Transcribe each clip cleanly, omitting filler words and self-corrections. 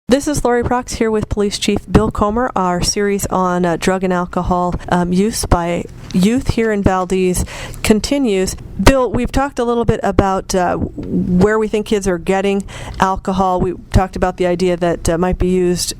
This is Lori Prox here with Police Chief Bill Comer. Our series on drug and alcohol use by youth here in Valdez continues. Bill, we've talked a little bit about where we think kids are getting alcohol. We talked about the idea that might be used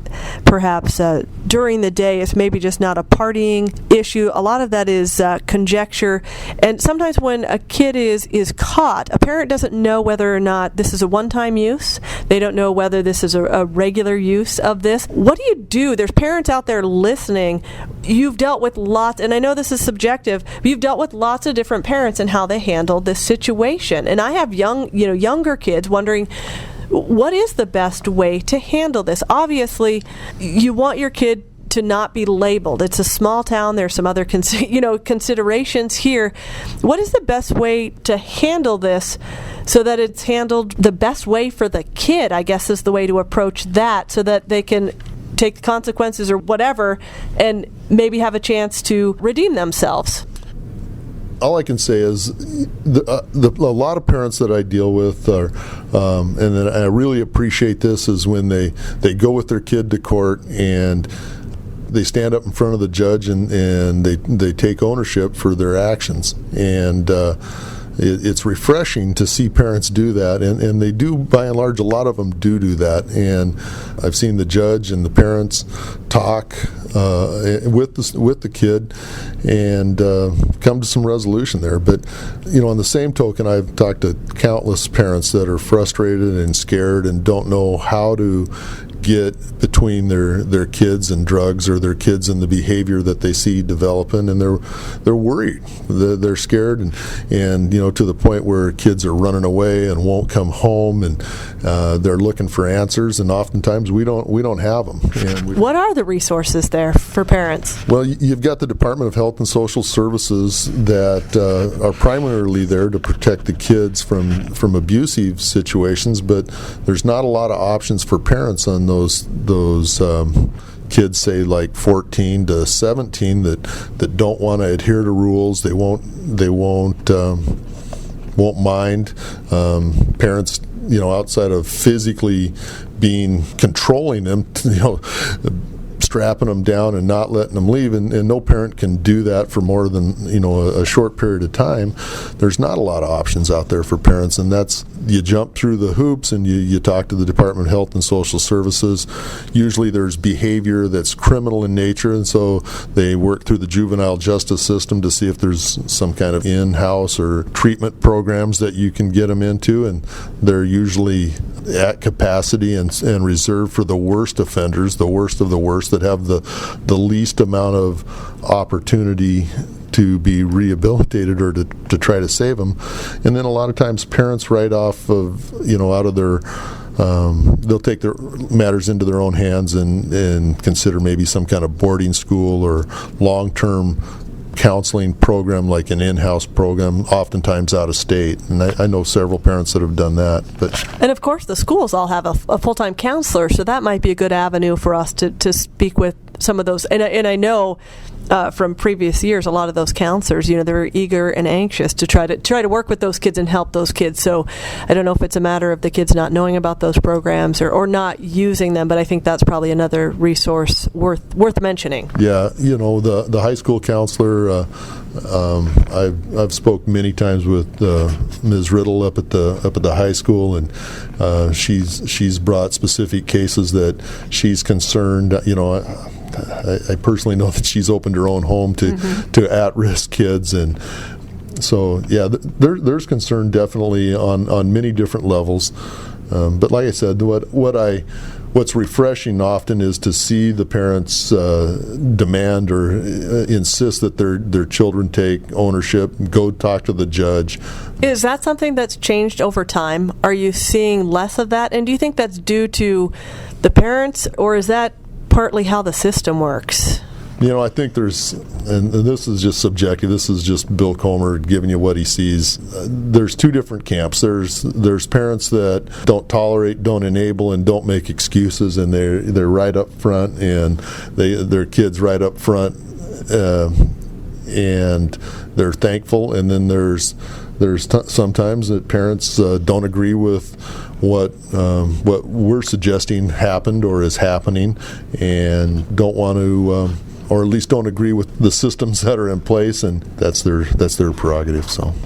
perhaps during the day. It's maybe just not a partying issue. A lot of that is conjecture. And sometimes when a kid is caught, a parent doesn't know whether or not this is a one-time use. They don't know whether this is a regular use of this. What do you do? There's parents out there listening. You've dealt with lots, and I know this is subjective, but you've dealt with lots of different parents and how they handle this situation. And I have younger kids wondering, what is the best way to handle this? Obviously, you want your kid to not be labeled. It's a small town. There's some other considerations here. What is the best way to handle this so that it's handled the best way for the kid, I guess is the way to approach that, so that they can take the consequences or whatever and maybe have a chance to redeem themselves? All I can say is a lot of parents that I deal with are, and I really appreciate this, is when they go with their kid to court and they stand up in front of the judge and they take ownership for their actions. And it's refreshing to see parents do that, and they do, by and large, a lot of them do that. And I've seen the judge and the parents talk with the kid and come to some resolution there. But on the same token, I've talked to countless parents that are frustrated and scared and don't know how to get between their kids and drugs, or their kids and the behavior that they see developing, and they're worried, they're scared, and to the point where kids are running away and won't come home, and they're looking for answers, and oftentimes we don't have them. What are the resources there for parents? Well, you've got the Department of Health and Social Services that are primarily there to protect the kids from abusive situations, but there's not a lot of options for parents on those kids, say like 14 to 17, that don't want to adhere to rules. They won't mind. Parents, outside of physically controlling them, strapping them down and not letting them leave, and no parent can do that for more than a short period of time. There's not a lot of options out there for parents, and that's, you jump through the hoops and you talk to the Department of Health and Social Services. Usually there's behavior that's criminal in nature, and so they work through the juvenile justice system to see if there's some kind of in-house or treatment programs that you can get them into, and they're usually at capacity and reserved for the worst offenders, the worst of the worst, that have the least amount of opportunity to be rehabilitated or to try to save them. And then a lot of times parents write off of, out of their, they'll take their matters into their own hands and consider maybe some kind of boarding school or long-term counseling program, like an in-house program, oftentimes out of state. And I know several parents that have done that. And of course the schools all have a full-time counselor, so that might be a good avenue for us to speak with some of those. And I know from previous years, a lot of those counselors, they're eager and anxious to try to work with those kids and help those kids. So I don't know if it's a matter of the kids not knowing about those programs or not using them, but I think that's probably another resource worth mentioning. Yeah, the high school counselor, I've spoke many times with Ms. Riddle up at the high school, and she's brought specific cases that she's concerned. I personally know that she's opened her own home to at-risk kids, and so there's concern definitely on many different levels. But like I said, what's refreshing often is to see the parents demand or insist that their children take ownership, go talk to the judge. Is that something that's changed over time? Are you seeing less of that? And do you think that's due to the parents, or is that partly how the system works? I think there's, and this is just subjective, this is just Bill Comer giving you what he sees. There's two different camps. There's parents that don't tolerate, don't enable, and don't make excuses, and they're right up front, and their kids right up front, and they're thankful. And then there's there's sometimes that parents don't agree with what we're suggesting happened or is happening, and don't want to, or at least don't agree with the systems that are in place, and that's their prerogative. So.